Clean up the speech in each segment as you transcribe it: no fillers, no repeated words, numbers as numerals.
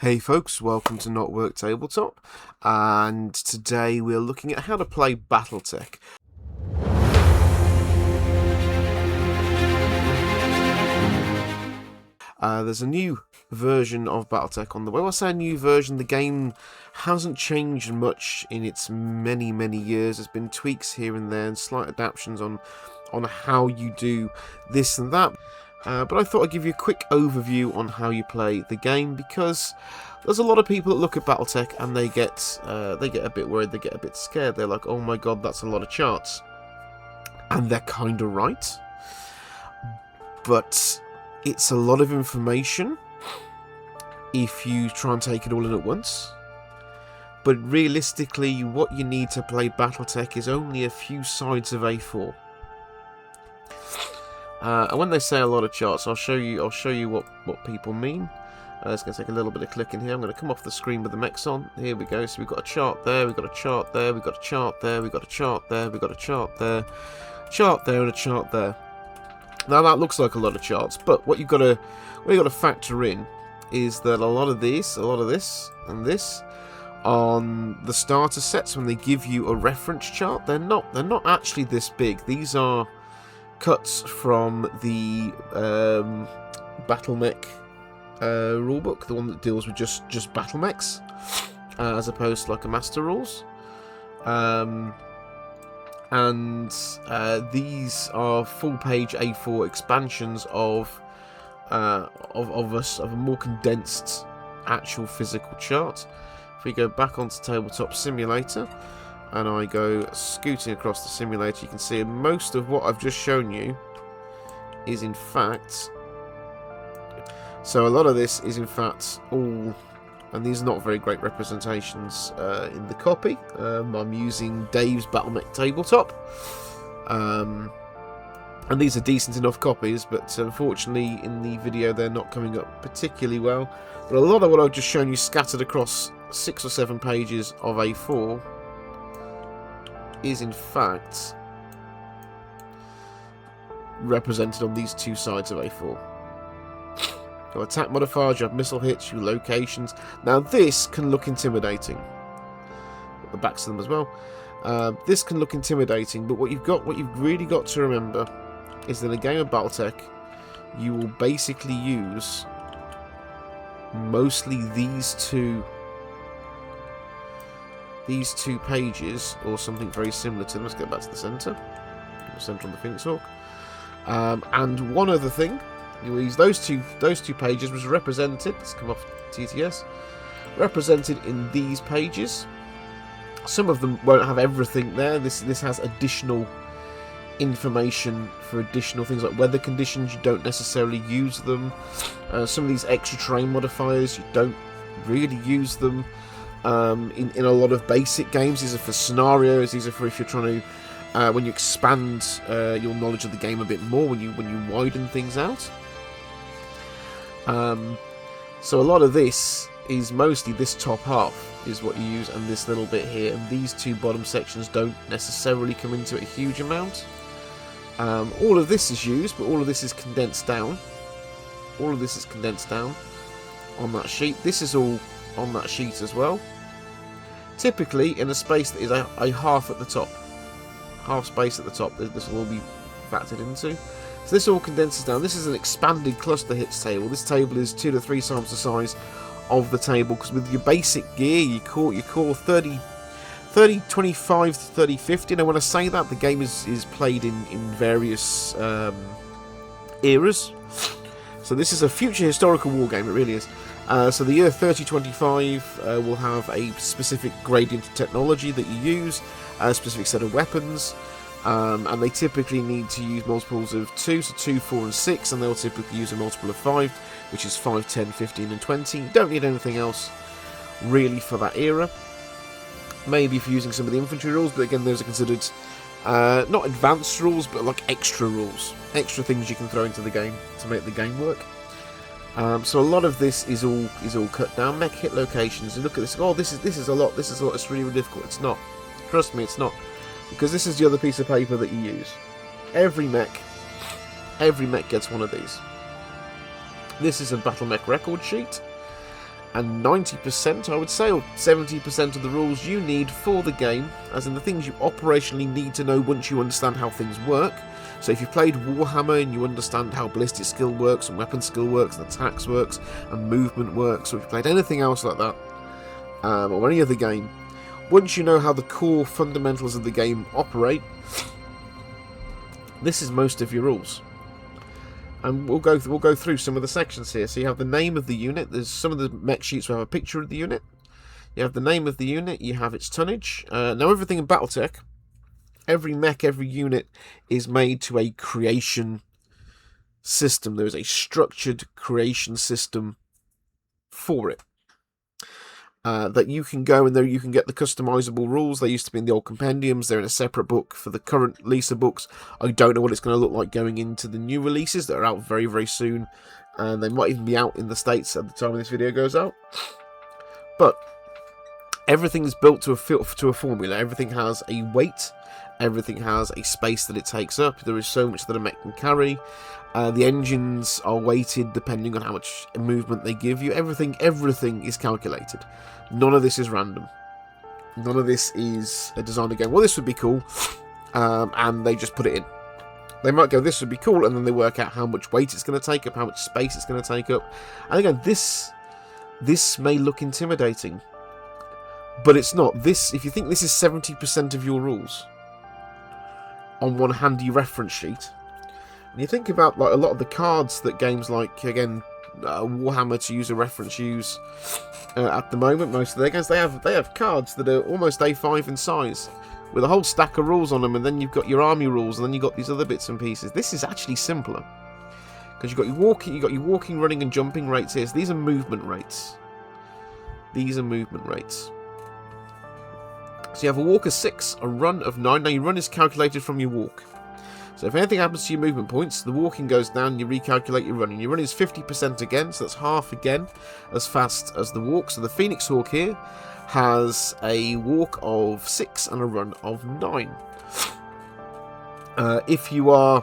Hey folks, welcome to Not Work Tabletop, and today we're looking at how to play Battletech. There's a new version of Battletech on the way. When I say a new version, the game hasn't changed much in its many years. There's been tweaks here and there and slight adaptations on how you do this and that. But I thought I'd give you a quick overview on how you play the game, because there's a lot of people that look at Battletech and they get a bit worried, they get a bit scared. They're like, oh my god, that's a lot of charts. And they're kind of right. But it's a lot of information if you try and take it all in at once. But realistically, what you need to play Battletech is only a few sides of A4. And when they say a lot of charts, I'll show you what people mean. It's going to take a little bit of clicking here. I'm going to come off the screen with the mechs on. Here we go. So we've got a chart there, we've got a chart there, we've got a chart there, we've got a chart there, we've got a chart there, chart there, and a chart there. Now that looks like a lot of charts, but what you've got to factor in is that a lot of this, and this on the starter sets, when they give you a reference chart, they're not actually this big. These are cuts from the Battletech rulebook, the one that deals with just battle mechs, as opposed to like a master rules. And these are full-page A4 expansions of a more condensed actual physical chart. If we go back onto Tabletop Simulator, and I go scooting across the simulator, you can see most of what I've just shown you is in fact... So a lot of this is in fact all... And these are not very great representations in the copy. I'm using Dave's Battletech Tabletop. And these are decent enough copies, but unfortunately in the video they're not coming up particularly well. But a lot of what I've just shown you scattered across 6 or 7 pages of A4 is in fact represented on these two sides of A4. Your attack modifiers, you have missile hits, your locations. Now this can look intimidating. Got the backs of them as well. This can look intimidating, but what you've really got to remember is that in a game of Battletech, you will basically use mostly these two pages, or something very similar to them. Let's get back to the centre. Centre on the Phoenix Hawk. And one other thing, you use those two pages was represented. Let's come off TTS. Represented in these pages. Some of them won't have everything there. This has additional information for additional things like weather conditions. You don't necessarily use them. Some of these extra terrain modifiers, you don't really use them. In a lot of basic games, these are for scenarios. These are for if you're trying to when you expand your knowledge of the game a bit more, when you widen things out. So a lot of this is mostly this top half is what you use, and this little bit here, and these two bottom sections don't necessarily come into it a huge amount. All of this is used, but all of this is condensed down. All of this is condensed down on that sheet. This is all on that sheet as well. Typically in a space that is a half at the top. Half space at the top. This will all be factored into. So this all condenses down. This is an expanded cluster hits table. This table is 2 to 3 times the size of the table, because with your basic gear you call 30 25 to 30 50. Now when I say that, the game is played in various eras. So this is a future historical war game, it really is. So the year 3025 will have a specific gradient of technology that you use, a specific set of weapons, and they typically need to use multiples of 2, so 2, 4 and 6, and they'll typically use a multiple of 5, which is 5, 10, 15 and 20. You don't need anything else really for that era. Maybe for using some of the infantry rules, but again those are considered not advanced rules, but like extra rules. Extra things you can throw into the game to make the game work. So a lot of this is all cut down. Mech hit locations. You look at this. Oh, this is a lot. This is a lot. It's really difficult. It's not. Trust me, it's not. Because this is the other piece of paper that you use. Every mech gets one of these. This is a Battletech record sheet, and 90%, I would say, or 70% of the rules you need for the game, as in the things you operationally need to know once you understand how things work. So if you've played Warhammer and you understand how ballistic skill works and weapon skill works and attacks works and movement works, or if you've played anything else like that, or any other game, once you know how the core fundamentals of the game operate, this is most of your rules. And we'll go through some of the sections here. So you have the name of the unit. There's some of the mech sheets will have a picture of the unit. You have the name of the unit. You have its tonnage. Now everything in Battletech, every mech, every unit is made to a creation system. There is a structured creation system for it. That you can go and there you can get the customizable rules. They used to be in the old compendiums. They're in a separate book for the current release of books. I don't know what it's going to look like going into the new releases that are out very, very soon. And they might even be out in the States at the time this video goes out. But everything is built to a formula. Everything has a weight. Everything has a space that it takes up. There is so much that a mech can carry. The engines are weighted depending on how much movement they give you. Everything is calculated. None of this is random. None of this is a designer going, well, this would be cool, and they just put it in. They might go, this would be cool, and then they work out how much weight it's going to take up, how much space it's going to take up. And again, this may look intimidating, but it's not. If you think this is 70% of your rules on one handy reference sheet, and you think about like a lot of the cards that games like, again, Warhammer, to use a reference, use at the moment, most of their games, they have cards that are almost A5 in size, with a whole stack of rules on them, and then you've got your army rules, and then you've got these other bits and pieces. This is actually simpler, because you've got your walking, running, and jumping rates here. So these are movement rates. These are movement rates. So you have a walk of 6, a run of 9. Now your run is calculated from your walk. So if anything happens to your movement points, the walking goes down, you recalculate your running. Your run is 50% again, so that's half again as fast as the walk. So the Phoenix Hawk here has a walk of 6 and a run of 9. If you are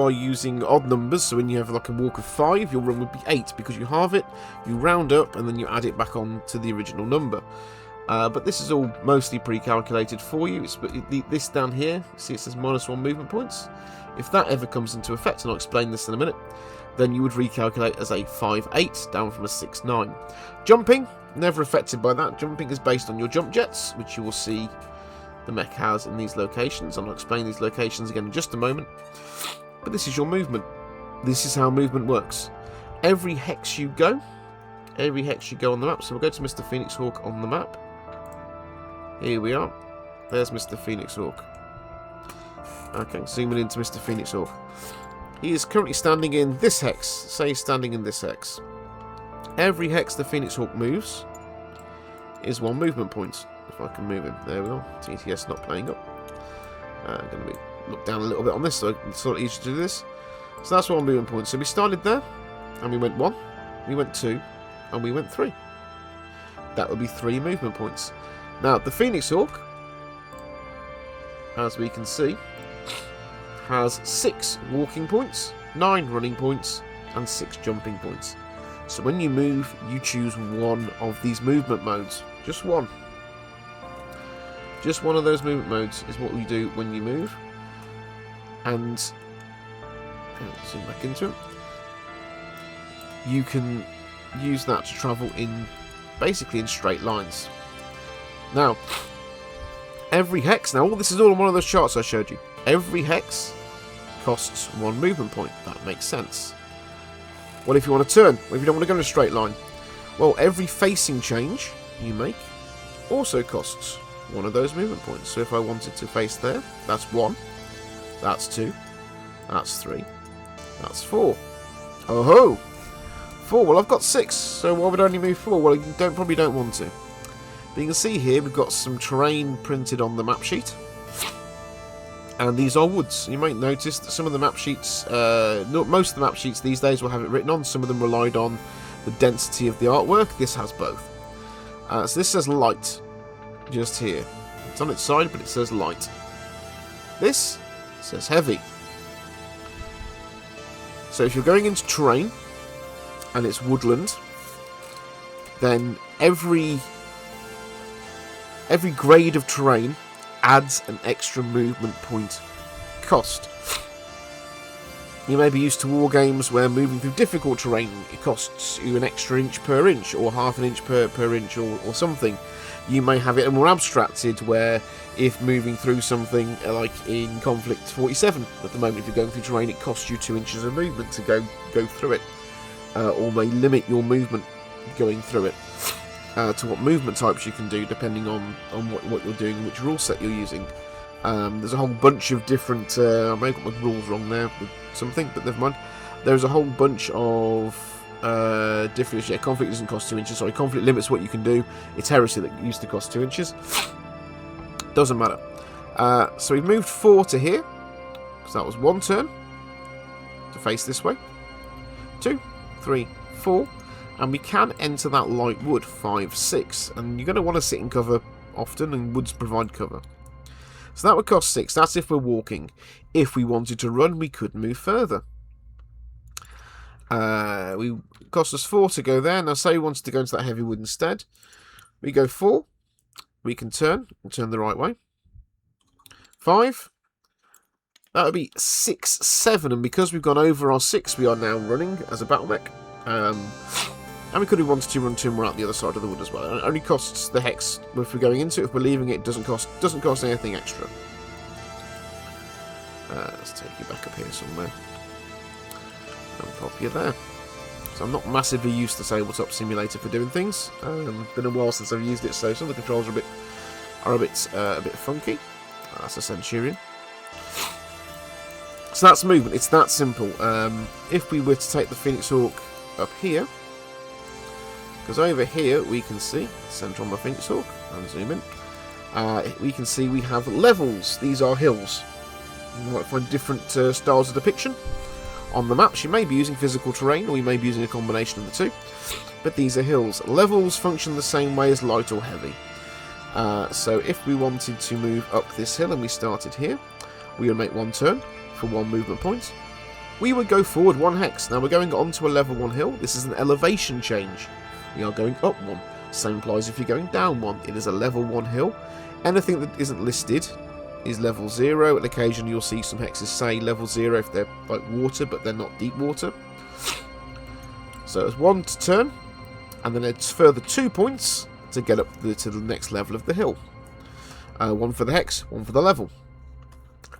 using odd numbers, so when you have like a walk of 5, your run would be 8, because you halve it, you round up, and then you add it back on to the original number. But this is all mostly pre-calculated for you. This down here, see it says -1 movement points. If that ever comes into effect, and I'll explain this in a minute, then you would recalculate as a 5-8 down from a 6-9. Jumping, never affected by that. Jumping is based on your jump jets, which you will see the mech has in these locations. And I'll explain these locations again in just a moment. But this is your movement. This is how movement works. Every hex you go on the map. So we'll go to Mr. Phoenix Hawk on the map. Here we are. There's Mr. Phoenix Hawk. Okay, zooming into Mr. Phoenix Hawk. He is currently standing in this hex. Say he's standing in this hex. Every hex the Phoenix Hawk moves is 1 movement point. If I can move him. There we go. TTS not playing up. I'm going to look down a little bit on this so it's sort of easier to do this. So that's 1 movement point. So we started there, and we went 1, we went 2, and we went 3. That would be 3 movement points. Now, the Phoenix Hawk, as we can see, has 6 walking points, 9 running points, and 6 jumping points. So when you move, you choose one of these movement modes. Just one. Just one of those movement modes is what we do when you move. And, zoom back into it. You can use that to travel basically in straight lines. Now, every hex, all this is all on one of those charts I showed you. Every hex costs 1 movement point. That makes sense. What if you want to turn? What if you don't want to go in a straight line? Well, every facing change you make also costs 1 of those movement points. So if I wanted to face there, that's 1, that's 2, that's 3, that's 4. Oh ho! 4, well I've got 6, so why would I only move 4? Well, you probably don't want to. But you can see here we've got some terrain printed on the map sheet, and these are woods. You might notice that some of the map sheets, most of the map sheets these days will have it written on. Some of them relied on the density of the artwork. This has both. So this says light, just here. It's on its side, but it says light. This says heavy. So if you're going into terrain, and it's woodland, then every grade of terrain adds an extra movement point cost. You may be used to war games where moving through difficult terrain it costs you an extra inch per inch, or half an inch per inch, or something. You may have it more abstracted, where if moving through something like in Conflict 47 at the moment, if you're going through terrain, it costs you 2 inches of movement to go through it, or may limit your movement going through it to what movement types you can do depending on what you're doing and which rule set you're using. There's a whole bunch of different... I may have got my rules wrong there with something, but never mind. There's a whole bunch of different... Yeah, conflict doesn't cost 2 inches. Sorry, conflict limits what you can do. It's heresy that used to cost 2 inches. Doesn't matter. So we've moved 4 to here, because that was 1 turn to face this way. 2, 3, 4. And we can enter that light wood, 5, 6. And you're going to want to sit in cover often, and woods provide cover. So that would cost 6. That's if we're walking. If we wanted to run, we could move further. We cost us 4 to go there. Now, say we wanted to go into that heavy wood instead. We go 4. We can turn the right way. 5. That would be 6, 7. And because we've gone over our 6, we are now running as a Battletech. And we could have wanted to run 2 more out the other side of the wood as well. It only costs the hex if we're going into it. If we're leaving it, it doesn't cost anything extra. Let's take you back up here somewhere and pop you there. So I'm not massively used to Tabletop Simulator for doing things. Been a while since I've used it, so some of the controls are a bit funky. That's a Centurion. So that's movement. It's that simple. If we were to take the Phoenix Hawk up here. Because over here we can see, centre on my Phoenix Hawk, and zoom in, we can see we have levels. These are hills. You might find different styles of depiction. On the maps you may be using physical terrain, or you may be using a combination of the two. But these are hills. Levels function the same way as light or heavy. So if we wanted to move up this hill and we started here, we would make 1 turn for 1 movement point. We would go forward 1 hex. Now we're going onto a level 1 hill. This is an elevation change. We are going up 1. Same applies if you're going down 1. It is a level 1 hill. Anything that isn't listed is level 0. And occasionally you'll see some hexes say level 0 if they're like water, but they're not deep water. So it's 1 to turn, and then it's further 2 points to get up to the next level of the hill. 1 for the hex, 1 for the level.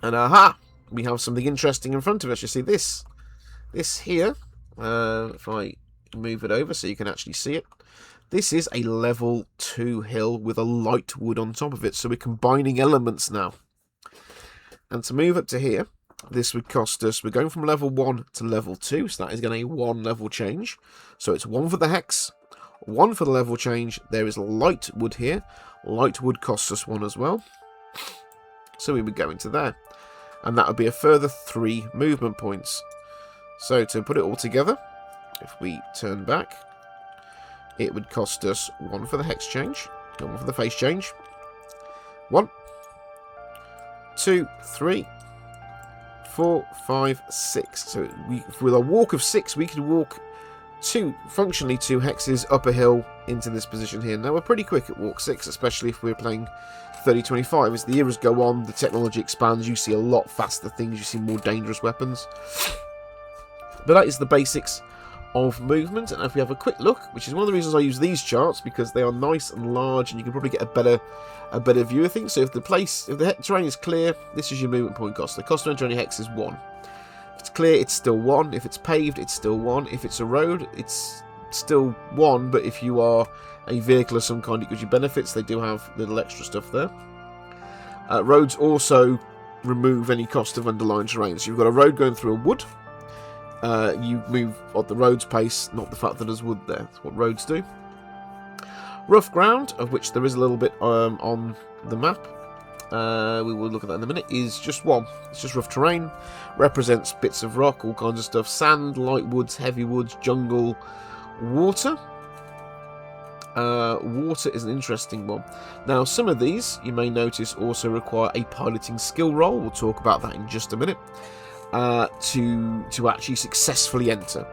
And aha! We have something interesting in front of us. You see this here. If I move it over so you can actually see it. This is a level 2 hill with a light wood on top of it. So we're combining elements now. And to move up to here, this would cost us, we're going from level 1 to level 2. So that is going to be 1 level change. So it's 1 for the hex, 1 for the level change. There is light wood here. Light wood costs us 1 as well. So we would go into there. And that would be a further 3 movement points. So to put it all together, if we turn back, it would cost us 1 for the hex change, 1 for the face change. 1, 2, 3, 4, 5, 6. So with a walk of 6, we can walk functionally 2 hexes up a hill into this position here. Now we're pretty quick at walk 6, especially if we're playing 3025. As the eras go on, the technology expands. You see a lot faster things. You see more dangerous weapons. But that is the basics of movement. And if we have a quick look, which is one of the reasons I use these charts, because they are nice and large, and you can probably get a better view of things. So if the terrain is clear, this is your movement point cost. The cost to enter any hex is 1. If it's clear, it's still 1. If it's paved, it's still 1. If it's a road, it's still 1. But if you are a vehicle of some kind, it gives you benefits. They do have little extra stuff there. Roads also remove any cost of underlying terrain. So you've got a road going through a wood. You move at the road's pace, not the fact that there's wood there. That's what roads do. Rough ground, of which there is a little bit on the map. We will look at that in a minute. Is just 1. It's just rough terrain. Represents bits of rock, all kinds of stuff. Sand, light woods, heavy woods, jungle, water. Water is an interesting one. Now, some of these, you may notice, also require a piloting skill roll. We'll talk about that in just a minute. To actually successfully enter.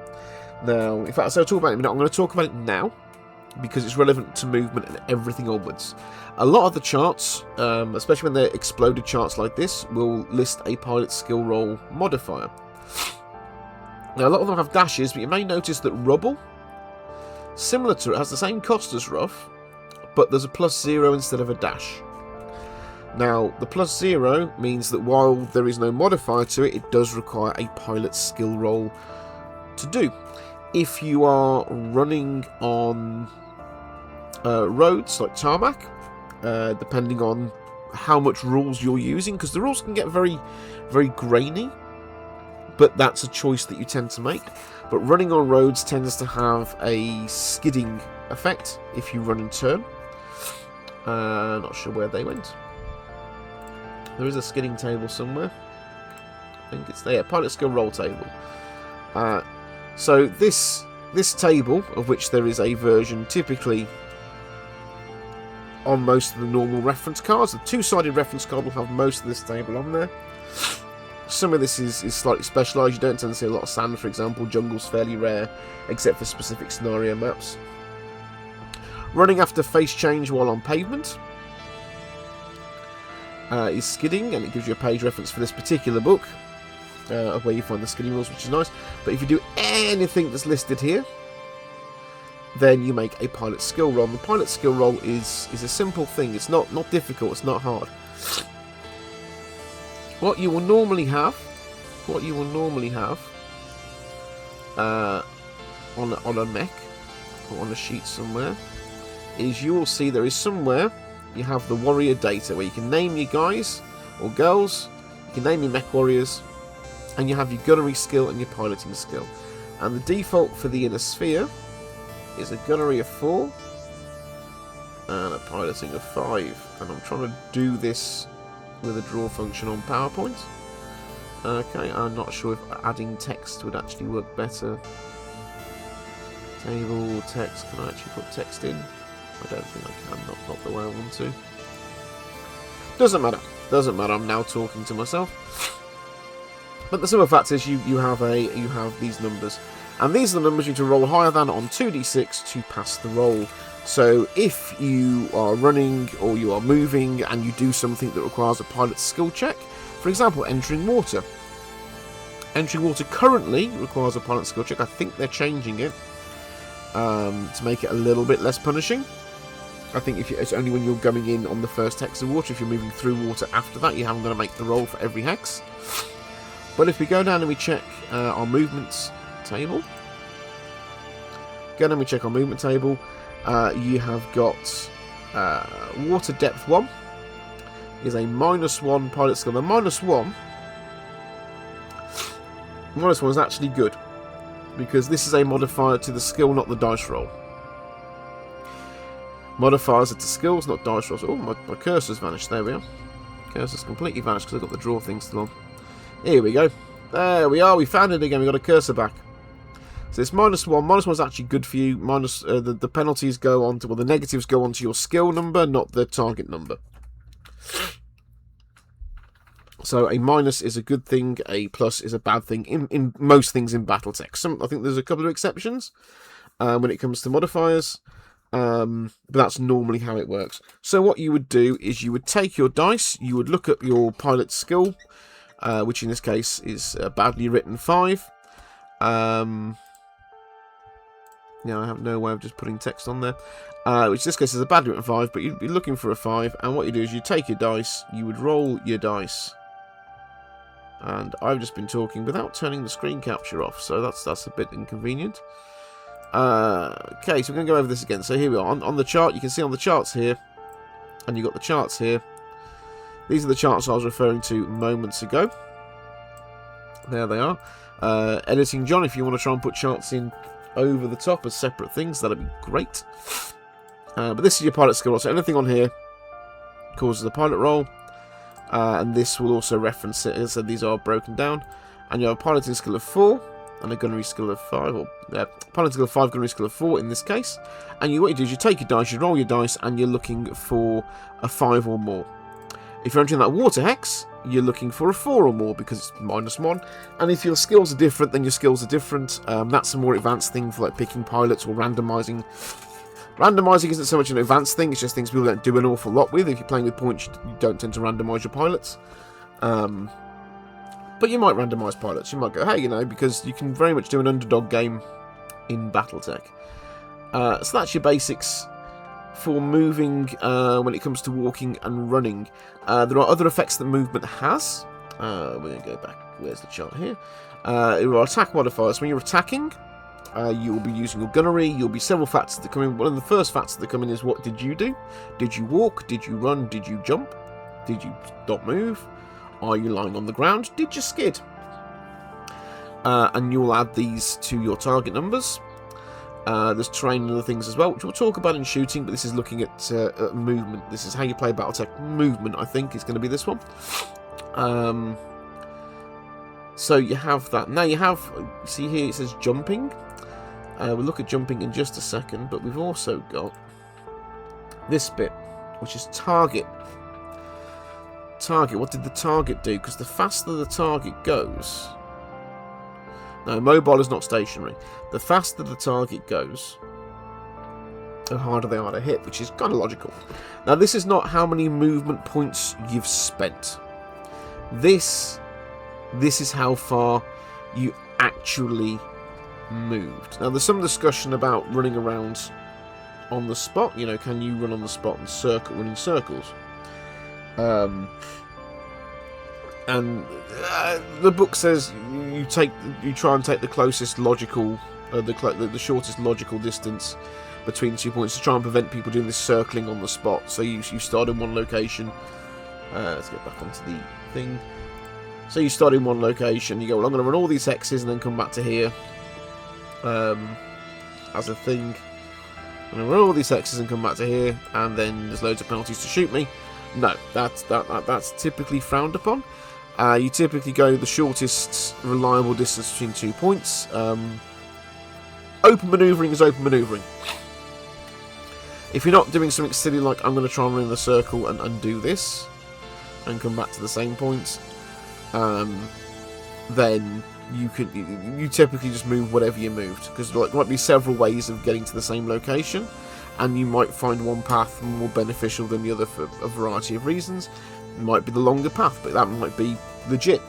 Now, in fact, so I'll talk about it in a minute. I'm going to talk about it now. because it's relevant to movement and everything onwards. A lot of the charts, especially when they're exploded charts like this, will list a pilot skill roll modifier. Now, a lot of them have dashes, but you may notice that rubble, similar to it, has the same cost as rough, but there's a +0 instead of a dash. Now, the +0 means that while there is no modifier to it, it does require a pilot skill roll to do. If you are running on roads like tarmac, depending on how much rules you're using, because the rules can get very, very grainy, but that's a choice that you tend to make. But running on roads tends to have a skidding effect if you run and turn. Not sure where they went. There is a skidding table somewhere. I think it's there. Pilot skill roll table. So this table, of which there is a version typically on most of the normal reference cards. The two-sided reference card will have most of this table on there. Some of this is slightly specialised. You don't tend to see a lot of sand, for example. Jungle's fairly rare, except for specific scenario maps. Running after face change while on pavement is skidding, and it gives you a page reference for this particular book of where you find the skidding rules, which is nice. But if you do anything that's listed here, then you make a pilot skill roll. And the pilot skill roll is a simple thing. It's not difficult. It's not hard. What you will normally have on a mech or on a sheet somewhere is you will see there is somewhere you have the warrior data where you can name your guys or girls, you can name your mech warriors, and you have your gunnery skill and your piloting skill. And the default for the inner sphere is a gunnery of 4 and a piloting of 5. And I'm trying to do this with a draw function on PowerPoint. Okay, I'm not sure if adding text would actually work better. Table, text, can I actually put text in? I don't think I can, not the way I want to. Doesn't matter, I'm now talking to myself. But the simple fact is you have these numbers. And these are the numbers you need to roll higher than on 2d6 to pass the roll. So if you are running or you are moving and you do something that requires a pilot skill check, for example, entering water. Entering water currently requires a pilot skill check. I think they're changing it to make it a little bit less punishing. I think it's only when you're going in on the first hex of water. If you're moving through water after that, you haven't got to make the roll for every hex. But if we go down and we check our movements table, you have got water depth 1 is a -1 pilot skill. The -1 is actually good because this is a modifier to the skill, not the dice roll. Modifiers are to skills, not dice rolls. Oh, my cursor's vanished. There we are. Cursor's completely vanished because I've got the draw thing still on. Here we go. There we are. We found it again. We got a cursor back. So it's -1. -1 is actually good for you. The penalties go on to, well, the negatives go on to your skill number, not the target number. So a minus is a good thing. A plus is a bad thing in most things in Battletech. I think there's a couple of exceptions when it comes to modifiers. But that's normally how it works. So what you would do is you would take your dice, you would look at your pilot skill, which in this case is badly written 5. Yeah, I have no way of just putting text on there. Which in this case is a badly written 5, but you'd be looking for a 5. And what you do is you take your dice, you would roll your dice. And I've just been talking without turning the screen capture off, so that's a bit inconvenient. Okay, so we're going to go over this again. So here we are. On the chart, you can see on the charts here, and you've got the charts here. These are the charts I was referring to moments ago. There they are. Editing John, if you want to try and put charts in over the top as separate things, that'd be great. But this is your pilot skill roll. So anything on here causes a pilot roll. And this will also reference it. As I said, these are broken down. And you have a piloting skill of 4. And a gunnery skill of 5, or piloting skill of 5, gunnery skill of 4 in this case. And what you do is you take your dice, you roll your dice, and you're looking for a 5 or more. If you're entering that water hex, you're looking for a 4 or more because it's -1. And if your skills are different, then your skills are different. That's a more advanced thing for like picking pilots or randomizing Randomising isn't so much an advanced thing, it's just things people don't do an awful lot with. If you're playing with points, you don't tend to randomise your pilots. But you might randomise pilots. You might go, hey, you know, because you can very much do an underdog game in Battletech. So that's your basics for moving when it comes to walking and running. There are other effects that movement has. We're going to go back. Where's the chart here? There are attack modifiers. When you're attacking, you'll be using your gunnery. You'll be several factors that come in. One of the first factors that come in is what did you do? Did you walk? Did you run? Did you jump? Did you not move? Are you lying on the ground? Did you skid? And you'll add these to your target numbers. There's terrain and other things as well, which we'll talk about in shooting, but this is looking at movement. This is how you play Battletech. Movement, I think, is going to be this one. So you have that. Now you have, see here it says jumping. We'll look at jumping in just a second, but we've also got this bit, which is target. Target, what did the target do? Because the faster the target goes... No, mobile is not stationary. The faster the target goes, the harder they are to hit, which is kind of logical. Now, this is not how many movement points you've spent. This is how far you actually moved. Now, there's some discussion about running around on the spot. You know, can you run on the spot and run in circles? And the book says you try and take the closest logical, the shortest logical distance between 2 points to try and prevent people doing this circling on the spot. So you start in one location. Let's get back onto the thing. So you start in one location. You go, well, I'm going to run all these hexes and then come back to here as a thing. I'm going to run all these hexes and come back to here, and then there's loads of penalties to shoot me. No, that's typically frowned upon. You typically go the shortest reliable distance between 2 points. Open manoeuvring is open manoeuvring. If you're not doing something silly like I'm going to try and run in the circle and do this and come back to the same points, then you typically just move whatever you moved, because there might be several ways of getting to the same location, and you might find one path more beneficial than the other for a variety of reasons. It might be the longer path, but that might be legit.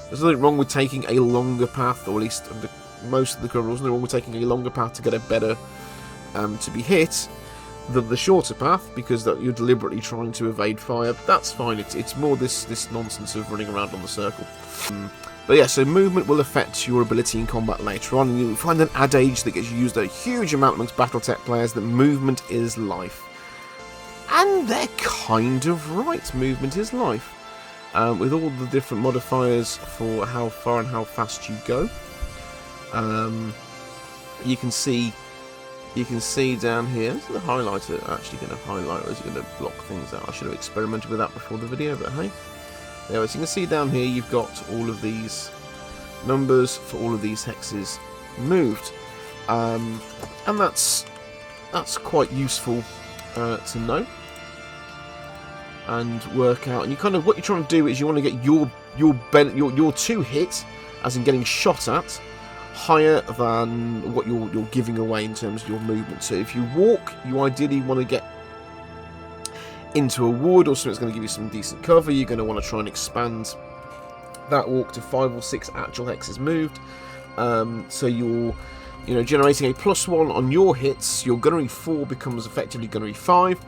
There's nothing wrong with taking a longer path, or at least under most of the current rules, nothing wrong with taking a longer path to get a better to be hit than the shorter path, because that you're deliberately trying to evade fire. That's fine. It's more this nonsense of running around on the circle. But yeah, so movement will affect your ability in combat later on, and you'll find an adage that gets used a huge amount amongst Battletech players, that movement is life. And they're kind of right, movement is life. With all the different modifiers for how far and how fast you go. You can see down here, is the highlighter actually going to highlight, or is it going to block things out? I should have experimented with that before the video, but hey. There, so you can see down here you've got all of these numbers for all of these hexes moved, and that's quite useful to know and work out. And you kind of, what you're trying to do is you want to get your two hit, as in getting shot at, higher than what you're giving away in terms of your movement. So if you walk, you ideally want to get into a wood or something that's going to give you some decent cover. You're going to want to try and expand that walk to 5 or 6 actual hexes moved. So you're generating a +1 on your hits. Your gunnery 4 becomes effectively gunnery 5.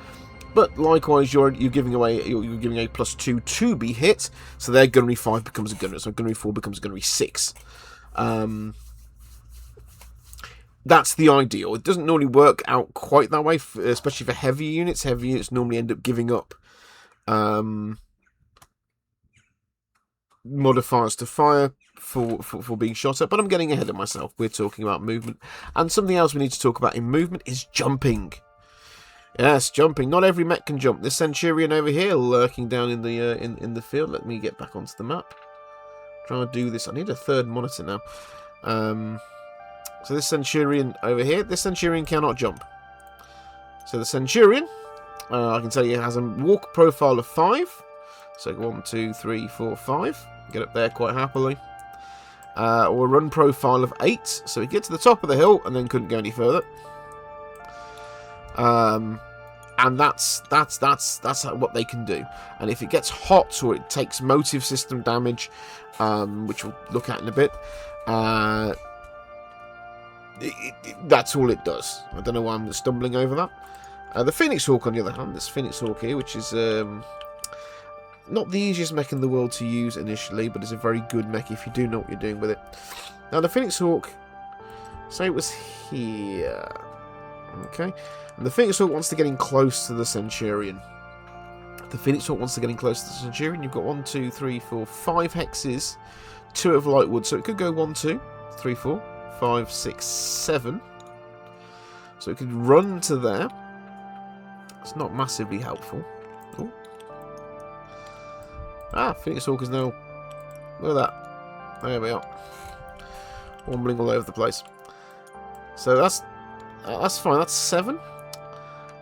But likewise, you're giving away you're giving a +2 to be hit. So their gunnery 5 becomes a gunnery. So gunnery 4 becomes gunnery 6. That's the ideal. It doesn't normally work out quite that way, especially for heavy units. Heavy units normally end up giving up modifiers to fire for being shot at. But I'm getting ahead of myself. We're talking about movement. And something else we need to talk about in movement is jumping. Yes, jumping. Not every mech can jump. This Centurion over here lurking down in the field. Let me get back onto the map. Trying to do this. I need a third monitor now. So this Centurion over here, this Centurion cannot jump. So the Centurion, I can tell you, has a walk profile of 5. So 1, 2, 3, 4, 5. Get up there quite happily. Or a run profile of 8. So he gets to the top of the hill and then couldn't go any further. And that's what they can do. And if it gets hot or it takes motive system damage, which we'll look at in a bit, that's all it does. I don't know why I'm stumbling over that. The Phoenix Hawk, on the other hand, this Phoenix Hawk here, which is not the easiest mech in the world to use initially, but it's a very good mech if you do know what you're doing with it. Now, the Phoenix Hawk, say it was here. Okay. And the Phoenix Hawk wants to get in close to the Centurion. The Phoenix Hawk wants to get in close to the Centurion. You've got 1, 2, 3, 4, 5 hexes, 2 of light wood. So it could go 1, 2, 3, 4, 5, 6, 7. So it could run to there. It's not massively helpful. Ooh. Phoenix Hawk is now... Look at that. There we are. Wombling all over the place. So that's fine. That's 7.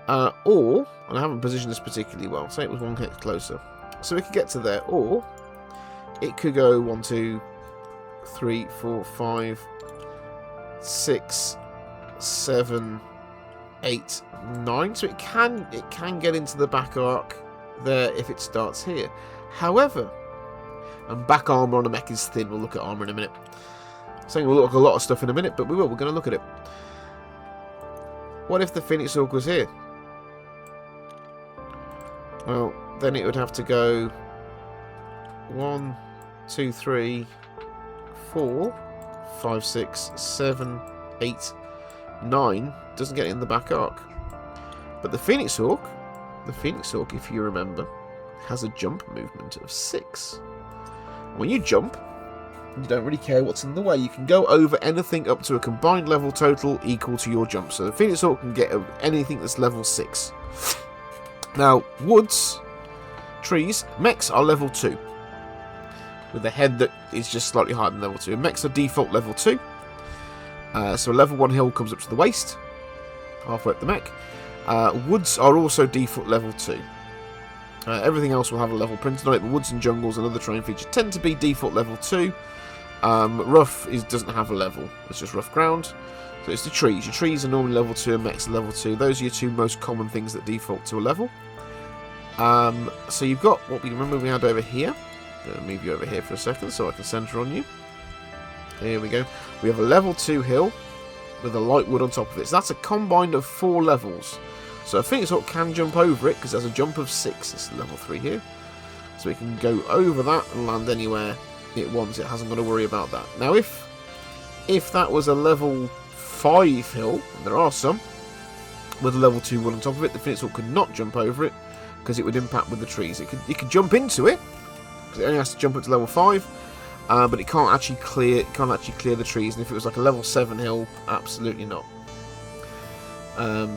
Or, and I haven't positioned this particularly well, say it was 1 hex closer. So we could get to there, or it could go 1, 2, 3, 4, 5, 6, 7, 8, 9. So it can get into the back arc there if it starts here. However, and back armor on a mech is thin. We'll look at armor in a minute. Saying we'll look at a lot of stuff in a minute, but we will. We're going to look at it. What if the Phoenix Hawk was here? Well, then it would have to go 1, 2, 3, 4, 5, 6, 7, 8, 9. Doesn't get in the back arc. But the Phoenix Hawk, if you remember, has a jump movement of 6. When you jump, you don't really care what's in the way. You can go over anything up to a combined level total equal to your jump. So the Phoenix Hawk can get anything that's level 6. Now, woods, trees, mechs are level 2. With a head that is just slightly higher than level 2. Mechs are default level 2. So a level 1 hill comes up to the waist. Halfway up the mech. Woods are also default level 2. Everything else will have a level printed on it, but woods and jungles and other terrain features tend to be default level 2. Rough doesn't have a level, it's just rough ground. So it's the trees. Your trees are normally level 2 and mechs are level 2. Those are your 2 most common things that default to a level. So you've got what we remember we had over here. I'm going to move you over here for a second so I can centre on you. Here we go. We have a level 2 hill with a light wood on top of it. So that's a combined of 4 levels. So I think it can jump over it because there's a jump of 6. It's level 3 here. So it can go over that and land anywhere it wants. It hasn't got to worry about that. Now if that was a level 5 hill, and there are some, with a level 2 wood on top of it, the Phoenix Hawk could not jump over it because it would impact with the trees. It could jump into it because it only has to jump up to level 5, but it can't actually clear the trees. And if it was like a level 7 hill, absolutely not. So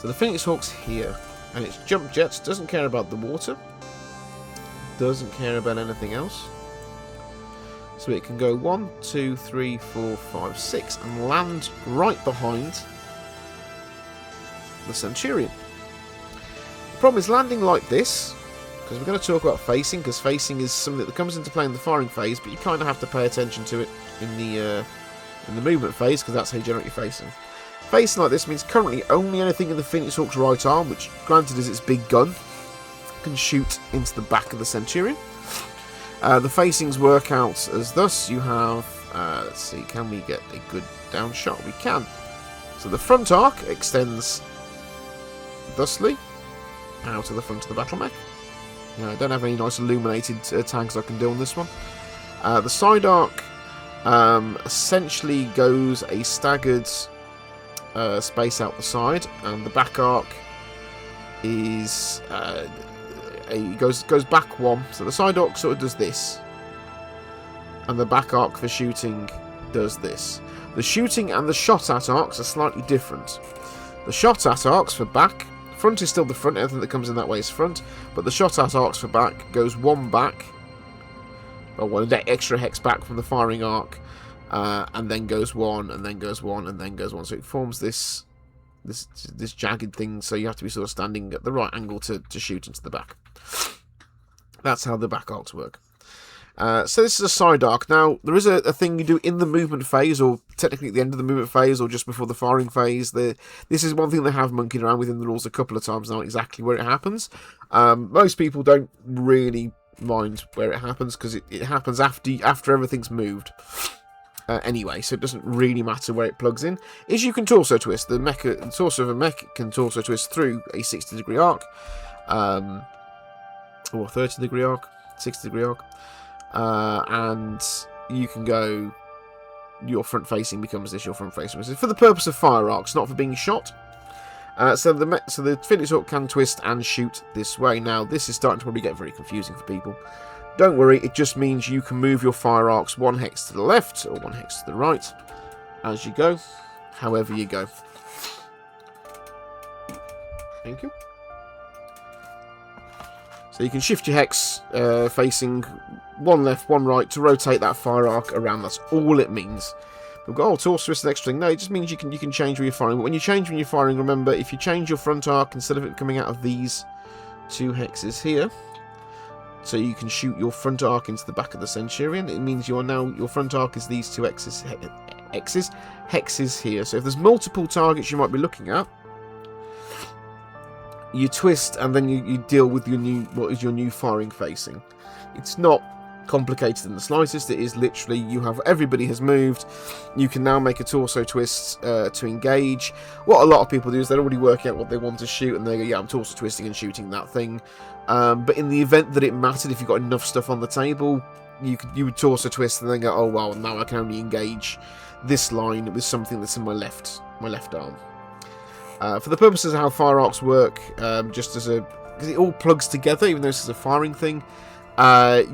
the Phoenix Hawk's here, and its jump jets doesn't care about the water, doesn't care about anything else. So it can go 1, 2, 3, 4, 5, 6 and land right behind the Centurion. The problem is landing like this, because we're going to talk about facing, because facing is something that comes into play in the firing phase, but you kind of have to pay attention to it in the movement phase, because that's how you generate your facing. Facing like this means currently only anything in the Phoenix Hawk's right arm, which granted is its big gun, can shoot into the back of the Centurion. The facings work out as thus. You have, let's see, can we get a good down shot? We can. So the front arc extends thusly out to the front of the battle mech. I don't have any nice illuminated tags I can do on this one. The side arc essentially goes a staggered space out the side, and the back arc is goes back 1. So the side arc sort of does this, and the back arc for shooting does this. The shooting and the shot at arcs are slightly different. The shot at arcs for back, front is still the front, everything that comes in that way is front, but the shot at arcs for back goes 1 back, or 1 extra hex back from the firing arc, and then goes 1, and then goes 1, and then goes 1. So it forms this jagged thing, so you have to be sort of standing at the right angle to shoot into the back. That's how the back arcs work. So this is a side arc. Now, there is a thing you do in the movement phase, or technically at the end of the movement phase, or just before the firing phase. This is one thing they have monkeyed around within the rules a couple of times now, exactly where it happens. Most people don't really mind where it happens, because it happens after everything's moved. Anyway, so it doesn't really matter where it plugs in. Is you can torso twist. The torso of a mech can torso twist through a 60-degree arc. Or 30-degree arc. 60-degree arc. And you can go, your front facing becomes this, your front facing. For the purpose of fire arcs, not for being shot. So the Phoenix Hawk can twist and shoot this way. Now, this is starting to probably get very confusing for people. Don't worry, it just means you can move your fire arcs 1 hex to the left or 1 hex to the right as you go, however you go. Thank you. So you can shift your hex facing 1 left, 1 right to rotate that fire arc around. That's all it means. We've got torso twist and extra thing. No, it just means you can change where you're firing. But when you're firing, remember, if you change your front arc, instead of it coming out of these 2 hexes here, so you can shoot your front arc into the back of the Centurion, it means your front arc is these 2 hexes here. So if there's multiple targets you might be looking at, you twist and then you deal with your new firing facing. It's not complicated in the slightest. It is literally, everybody has moved. You can now make a torso twist to engage. What a lot of people do is they're already working out what they want to shoot, and they go, yeah, I'm torso twisting and shooting that thing. But in the event that it mattered, if you've got enough stuff on the table, you would torso twist and then go, oh well, now I can only engage this line with something that's in my left arm. For the purposes of how fire arcs work, because it all plugs together, even though this is a firing thing,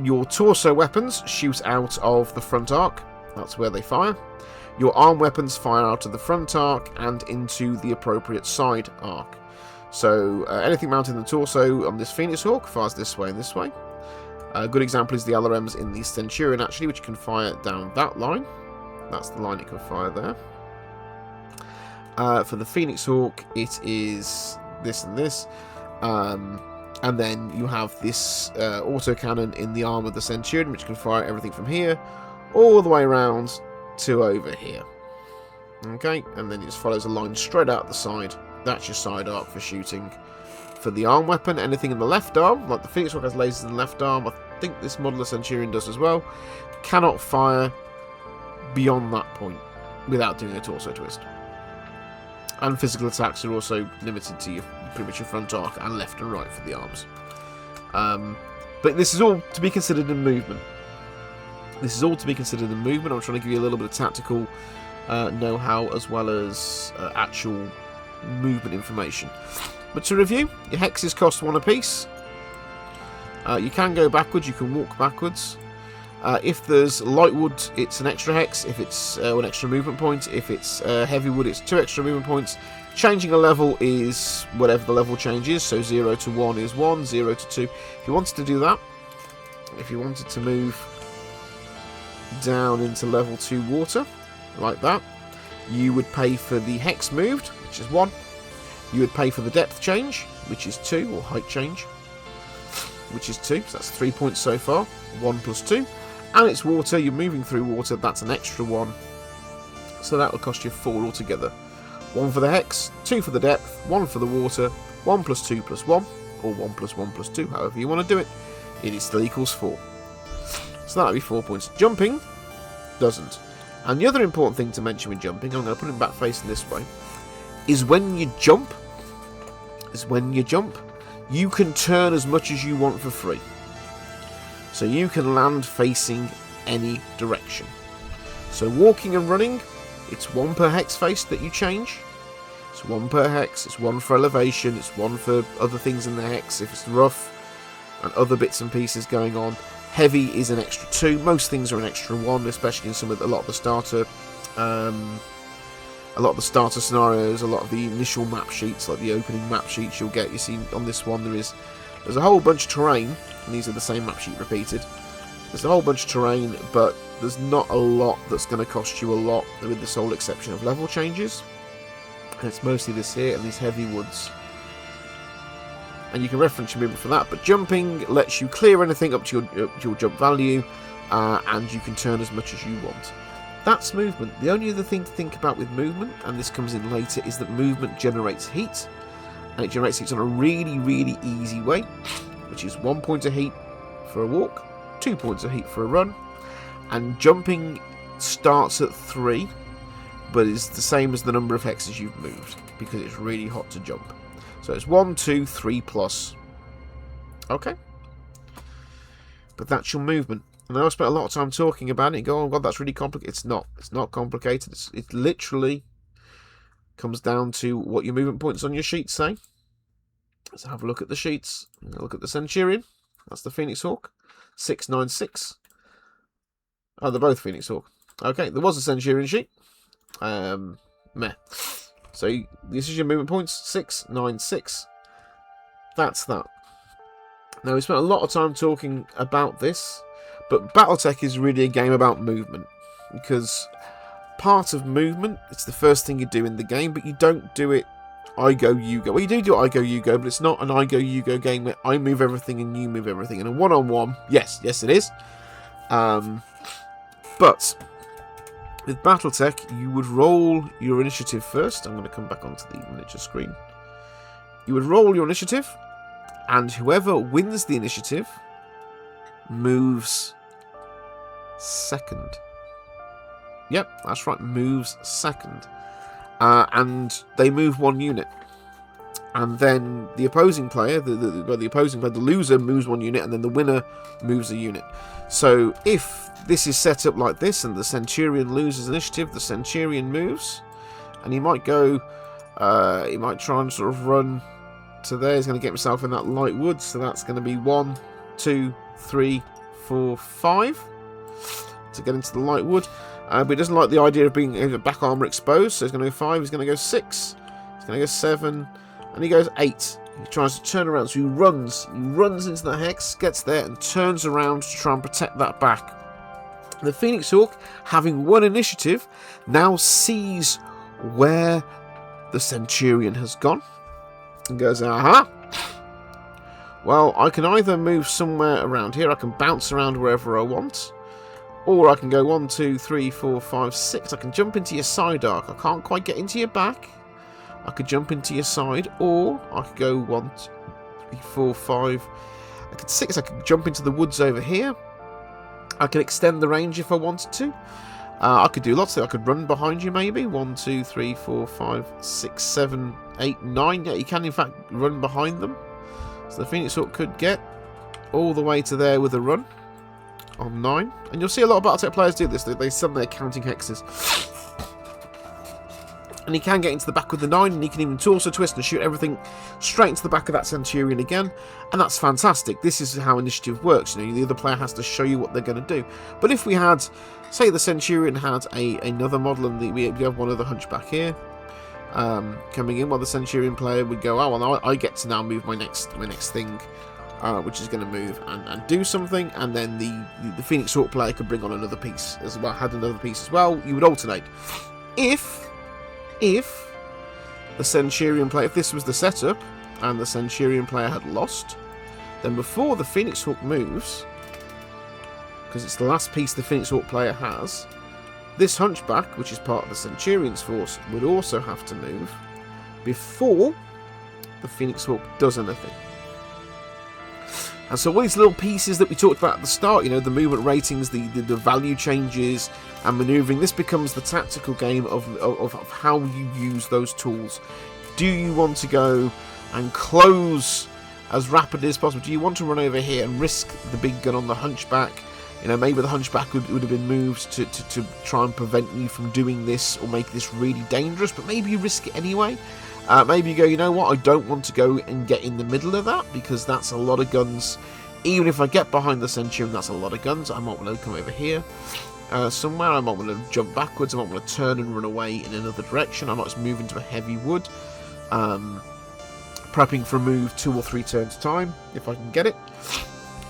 your torso weapons shoot out of the front arc. That's where they fire. Your arm weapons fire out of the front arc and into the appropriate side arc. So anything mounted in the torso on this Phoenix Hawk fires this way and this way. A good example is the LRMs in the Centurion, actually, which can fire down that line. That's the line it can fire there. For the Phoenix Hawk, it is this and this. And then you have this autocannon in the arm of the Centurion, which can fire everything from here all the way around to over here. Okay, and then it just follows a line straight out the side. That's your side arc for shooting. For the arm weapon, anything in the left arm, like the Phoenix Hawk has lasers in the left arm, I think this model of Centurion does as well, cannot fire beyond that point without doing a torso twist. And physical attacks are also limited to pretty much your front arc and left and right for the arms. But this is all to be considered in movement. I'm trying to give you a little bit of tactical know-how as well as actual movement information. But to review, your hexes cost 1 apiece. You can go backwards, you can walk backwards. If there's light wood, it's an extra hex. If it's an extra movement point. If it's heavy wood, it's 2 extra movement points. Changing a level is whatever the level change is. So 0 to 1 is 1, 0 to 2. If you wanted to do that, if you wanted to move down into level 2 water, like that, you would pay for the hex moved, which is 1. You would pay for the depth change, which is 2, or height change, which is 2. So that's 3 points so far. 1 plus 2. And it's water, you're moving through water, that's an extra 1. So that will cost you 4 altogether. 1 for the hex, 2 for the depth, 1 for the water, 1 plus 2 plus 1, or 1 plus 1 plus 2, however you want to do it. It still equals 4. So that'll be 4 points. Jumping doesn't. And the other important thing to mention with jumping, I'm going to put it back facing this way, is when you jump, you can turn as much as you want for free. So you can land facing any direction. So walking and running, it's 1 per hex face that you change. It's 1 per hex, it's 1 for elevation, it's 1 for other things in the hex, if it's rough, and other bits and pieces going on. Heavy is an extra 2. Most things are an extra 1, especially in a lot of the starter scenarios, a lot of the initial map sheets, like the opening map sheets you'll get. You see on this one there's a whole bunch of terrain, and these are the same map sheet repeated. There's a whole bunch of terrain, but there's not a lot that's going to cost you a lot, with the sole exception of level changes. And it's mostly this here and these heavy woods. And you can reference your movement for that, but jumping lets you clear anything up to your jump value. and you can turn as much as you want. That's movement. The only other thing to think about with movement, and this comes in later, is that movement generates heat, and it generates heat on a really, really easy way, which is 1 point of heat for a walk, 2 points of heat for a run, and jumping starts at 3, but is the same as the number of hexes you've moved, because it's really hot to jump. So it's 1, 2, 3 plus. Okay? But that's your movement. And I spent a lot of time talking about it and go, oh god, that's really complicated. It's not. It's not complicated. It literally comes down to what your movement points on your sheet say. Let's have a look at the sheets. Look at the Centurion. That's the Phoenix Hawk. 696. Oh, they're both Phoenix Hawk. Okay, there was a Centurion sheet. Meh. So this is your movement points. 696. That's that. Now, we spent a lot of time talking about this, but Battletech is really a game about movement, because part of movement, it's the first thing you do in the game, but you don't do it I go, you go. Well, you do I go, you go, but it's not an I go, you go game where I move everything and you move everything. In a one-on-one, yes it is. But with Battletech, you would roll your initiative first. I'm going to come back onto the miniature screen. You would roll your initiative, and whoever wins the initiative moves second. Yep, that's right, moves second. And they move 1 unit. And then the opposing player, the loser moves 1 unit, and then the winner moves a unit. So if this is set up like this, and the Centurion loses initiative, the Centurion moves, and he might go, he might try and sort of run to there. He's going to get himself in that light wood, so that's going to be 1, 2, 3, 4, 5 to get into the light wood. But he doesn't like the idea of being back armor exposed, so he's going to go 5, he's going to go 6, he's going to go 7, and he goes 8. He tries to turn around, so he runs into the hex, gets there, and turns around to try and protect that back. The Phoenix Hawk, having won initiative, now sees where the Centurion has gone, and goes, aha! Well, I can either move somewhere around here, I can bounce around wherever I want, or I can go 1, 2, 3, 4, 5, 6. I can jump into your side arc. I can't quite get into your back. I could jump into your side, or I could go 1, 2, 3, 4, 5. I could 6. I could jump into the woods over here. I could extend the range if I wanted to. I could do lots of it. I could run behind you maybe. 1, 2, 3, 4, 5, 6, 7, 8, 9. Yeah, you can in fact run behind them. So the Phoenix Hawk could get all the way to there with a run on 9. And you'll see a lot of Battletech players do this. They suddenly are counting hexes. And he can get into the back with the 9, and he can even torso twist and shoot everything straight into the back of that Centurion again. And that's fantastic. This is how initiative works. You know, the other player has to show you what they're going to do. But if we had, say the Centurion had another model, and we have one other hunchback here coming in, while the Centurion player would go, oh, well, I get to now move my next thing, which is going to move and do something, and then the Phoenix Hawk player could bring on another piece as well, had another piece as well. You would alternate. If the Centurion player, if this was the setup, and the Centurion player had lost, then before the Phoenix Hawk moves, because it's the last piece the Phoenix Hawk player has, this hunchback, which is part of the Centurion's force, would also have to move before the Phoenix Hawk does anything. And so all these little pieces that we talked about at the start, you know, the movement ratings, the value changes and manoeuvring, this becomes the tactical game of how you use those tools. Do you want to go and close as rapidly as possible? Do you want to run over here and risk the big gun on the hunchback? You know, maybe the hunchback would have been moved to try and prevent you from doing this or make this really dangerous, but maybe you risk it anyway. Maybe you go, you know what, I don't want to go and get in the middle of that, because that's a lot of guns. Even if I get behind the Centurion, that's a lot of guns. I might want to come over here somewhere. I might want to jump backwards. I might want to turn and run away in another direction. I might just move into a heavy wood, prepping for a move 2 or 3 turns time, if I can get it.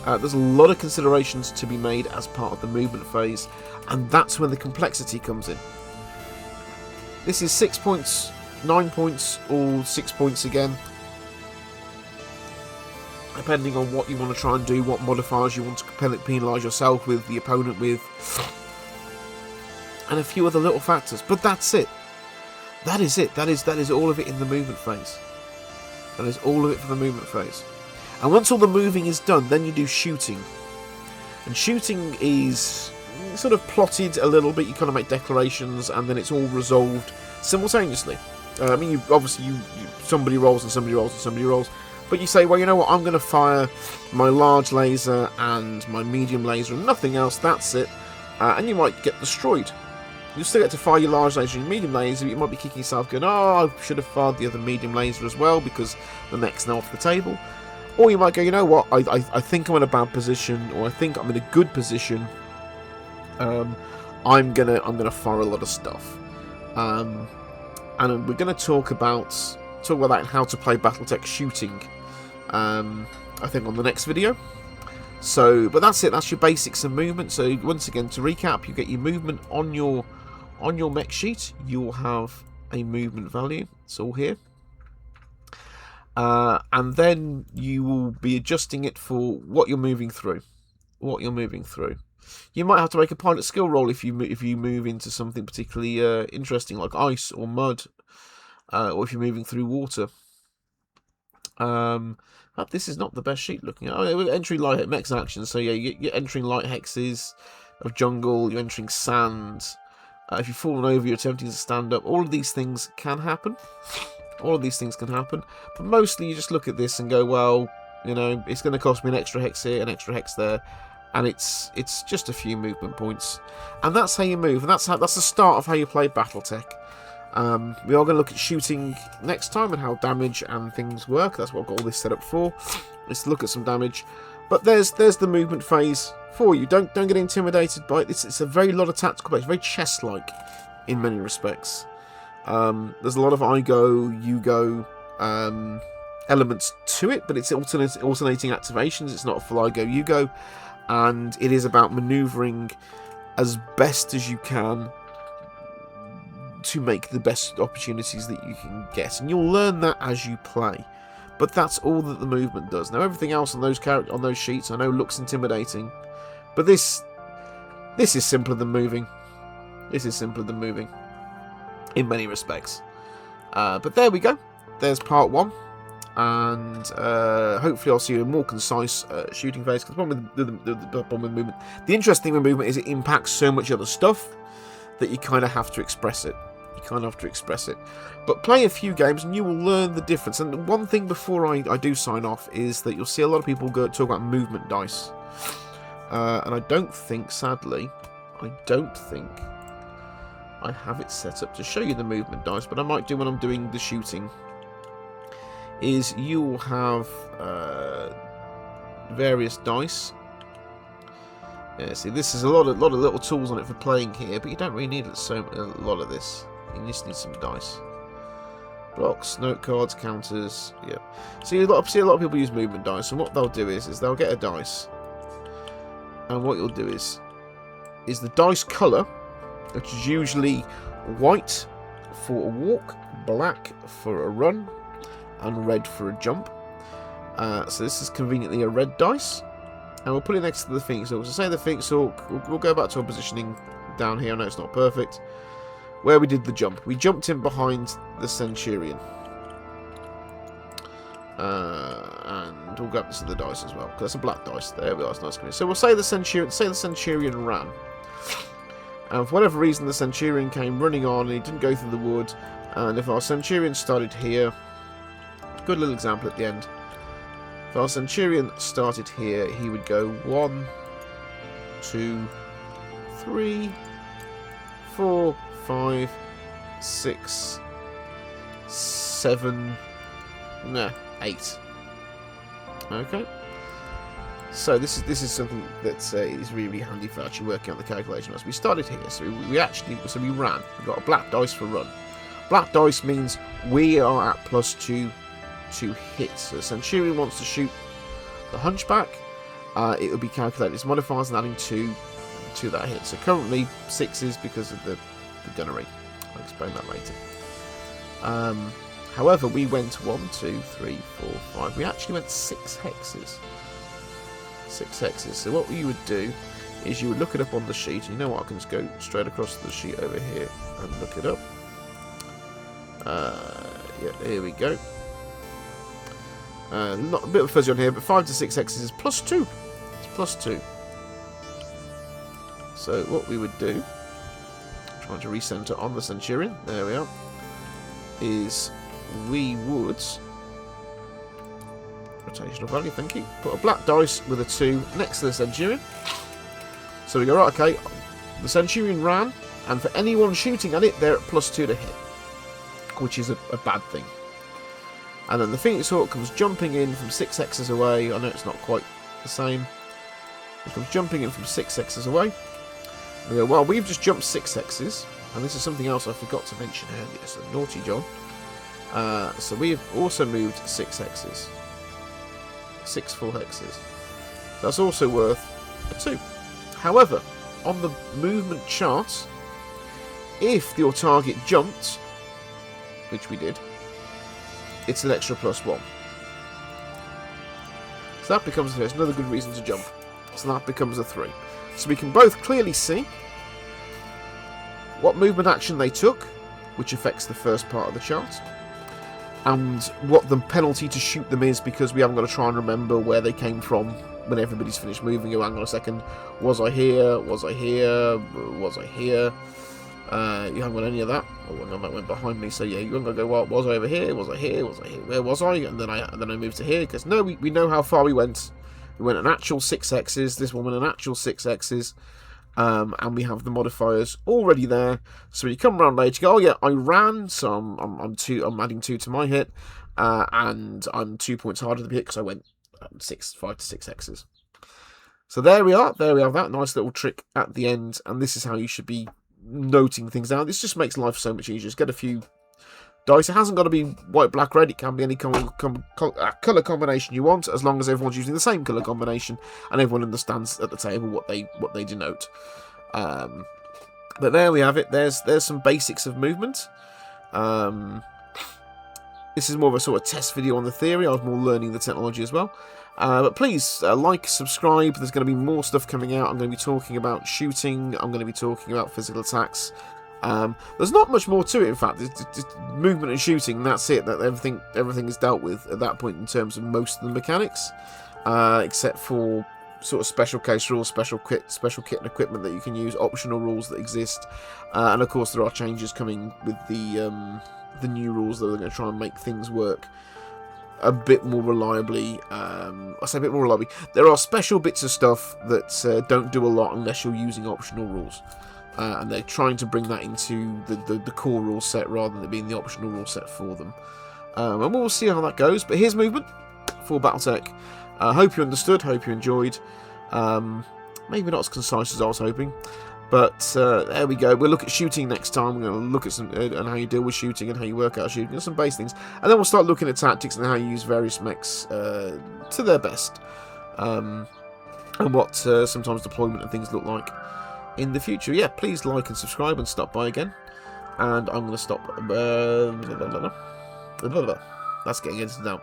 There's a lot of considerations to be made as part of the movement phase, and that's when the complexity comes in. This is 6 points, 9 points, all 6 points again. depending on what you want to try and do, what modifiers you want to penalise yourself with, the opponent with, and a few other little factors. But that's it. That is it. That is all of it in the movement phase. That is all of it for the movement phase. And once all the moving is done, then you do shooting. And shooting is sort of plotted a little bit. You kind of make declarations, and then it's all resolved simultaneously. I mean, somebody rolls and somebody rolls and somebody rolls. But you say, well, you know what, I'm going to fire my large laser and my medium laser and nothing else, that's it. And you might get destroyed. You still get to fire your large laser and your medium laser, but you might be kicking yourself going, oh, I should have fired the other medium laser as well because the mech's now off the table. Or you might go, you know what, I think I'm in a bad position, or I think I'm in a good position. I'm gonna fire a lot of stuff. And we're going to talk about that and how to play Battletech shooting. I think on the next video. So, but that's it. That's your basics of movement. So once again, to recap, you get your movement on your mech sheet. You'll have a movement value. It's all here. And then you will be adjusting it for what you're moving through. You might have to make a pilot skill roll if you move into something particularly interesting like ice or mud, or if you're moving through water. But this is not the best sheet looking at. Oh, entering light mechs action. So yeah, you're entering light hexes of jungle. You're entering sand. If you've fallen over, you're attempting to stand up. All of these things can happen. But mostly you just look at this and go, well, you know, it's going to cost me an extra hex here, an extra hex there, and it's just a few movement points. And that's how you move. And that's the start of how you play Battletech. We are going to look at shooting next time and how damage and things work. That's what I've got all this set up for. Let's look at some damage. But there's the movement phase for you. Don't get intimidated by it. It's a very lot of tactical play. It's very chess-like in many respects. There's a lot of I go, you go elements to it, but it's alternating activations. It's not a full I go, you go. And it is about manoeuvring as best as you can to make the best opportunities that you can get, and you'll learn that as you play. But that's all that the movement does. Now everything else on those sheets I know looks intimidating, but this is simpler than moving. This is simpler than moving in many respects. But there we go. There's part 1, and hopefully I'll see a more concise shooting phase. Because the problem with movement, the interesting thing with movement is it impacts so much other stuff that you kind of have to express it. But play a few games and you will learn the difference. And one thing before I do sign off is that you'll see a lot of people talk about movement dice. And I don't think, sadly, I have it set up to show you the movement dice, but I might do when I'm doing the shooting. Is you'll have various dice. Yeah, see, this is a lot of little tools on it for playing here, but you don't really need a lot of this. You just need some dice. Blocks, note cards, counters, yeah. So you see a lot of people use movement dice, and what they'll do is they'll get a dice, and what you'll do is the dice colour, which is usually white for a walk, black for a run, and red for a jump. So this is conveniently a red dice. And we'll put it next to the Phoenix Hawk. So say the Phoenix Hawk, we'll go back to our positioning down here. I know it's not perfect. Where we did the jump. We jumped in behind the Centurion. And we'll go up to the dice as well, because that's a black dice. There we are, it's nice. So we'll say the Centurion ran. And for whatever reason, the Centurion came running on, and he didn't go through the wood. And if our Centurion started here, good little example at the end. If our Centurion started here, he would go 1, 2, 3, 4, 5, 6, 7, 8. Okay. So this is something that is really handy for actually working out the calculation. So we started here, so we ran. We got a black dice for run. Black dice means we are at +2 to hit. So the Centurion wants to shoot the Hunchback. It would be calculated as modifiers and adding 2 to that hit. So currently 6 is because of the gunnery. I'll explain that later. However, we went 1, 2, 3, 4, 5. We actually went 6 hexes. 6 hexes. So what you would do is you would look it up on the sheet. And you know what? I can just go straight across the sheet over here and look it up. Yeah, here we go. Not a bit of fuzzy on here, but 5 to 6 hexes is +2. It's +2. So what we would do, trying to recenter on the Centurion, there we are, is we would, rotational value, thank you, put a black dice with a 2 next to the Centurion. So we go, right, okay, the Centurion ran, and for anyone shooting at it, they're at +2 to hit, which is a bad thing. And then the Phoenix Hawk comes jumping in from 6 hexes away. I know it's not quite the same. It comes jumping in from 6 hexes away. We go, well, we've just jumped 6 hexes, and this is something else I forgot to mention earlier, so naughty John. So we have also moved 6 hexes. 6 full hexes. That's also worth a 2. However, on the movement chart, if your target jumped, which we did, it's an extra +1. So that becomes another good reason to jump. So that becomes a 3. So we can both clearly see what movement action they took, which affects the first part of the chart, and what the penalty to shoot them is, because we haven't got to try and remember where they came from when everybody's finished moving. Oh, hang on a second. Was I here? Was I here? Was I here? You haven't got any of that. Oh, no, that went behind me. So yeah, you haven't got to go, well, was I over here? Was I here? Was I here? Where was I? And then I moved to here, because no, we know how far we went. We went an actual 6 hexes. This one went an actual 6 hexes. And we have the modifiers already there. So when you come around later, you go, oh yeah, I ran, so I'm adding 2 to my hit, and I'm 2 points harder to hit because I went 5 to 6 hexes. So there we are. There we have that nice little trick at the end, and this is how you should be noting things out. This just makes life so much easier. Just get a few dice. It hasn't got to be white, black, red. It can be any colour combination you want, as long as everyone's using the same colour combination and everyone understands at the table what they denote. But there we have it. There's some basics of movement. This is more of a sort of test video on the theory. I was more learning the technology as well. But please like, subscribe. There's going to be more stuff coming out. I'm going to be talking about shooting. I'm going to be talking about physical attacks. There's not much more to it, in fact. It's just movement and shooting, and that's it. That everything is dealt with at that point in terms of most of the mechanics, except for sort of special case rules, special kit and equipment that you can use, optional rules that exist, and of course there are changes coming with the new rules that are going to try and make things work a bit more reliably. I say a bit more reliably. There are special bits of stuff that don't do a lot unless you're using optional rules. And they're trying to bring that into the core rule set rather than it being the optional rule set for them. And we'll see how that goes. But here's movement for Battletech. Hope you understood, hope you enjoyed. Maybe not as concise as I was hoping. But there we go. We'll look at shooting next time. We're going to look at some and how you deal with shooting and how you work out shooting and some base things. And then we'll start looking at tactics and how you use various mechs to their best. And what sometimes deployment and things look like in the future. Yeah, please like and subscribe and stop by again. And I'm going to stop. That's getting edited now.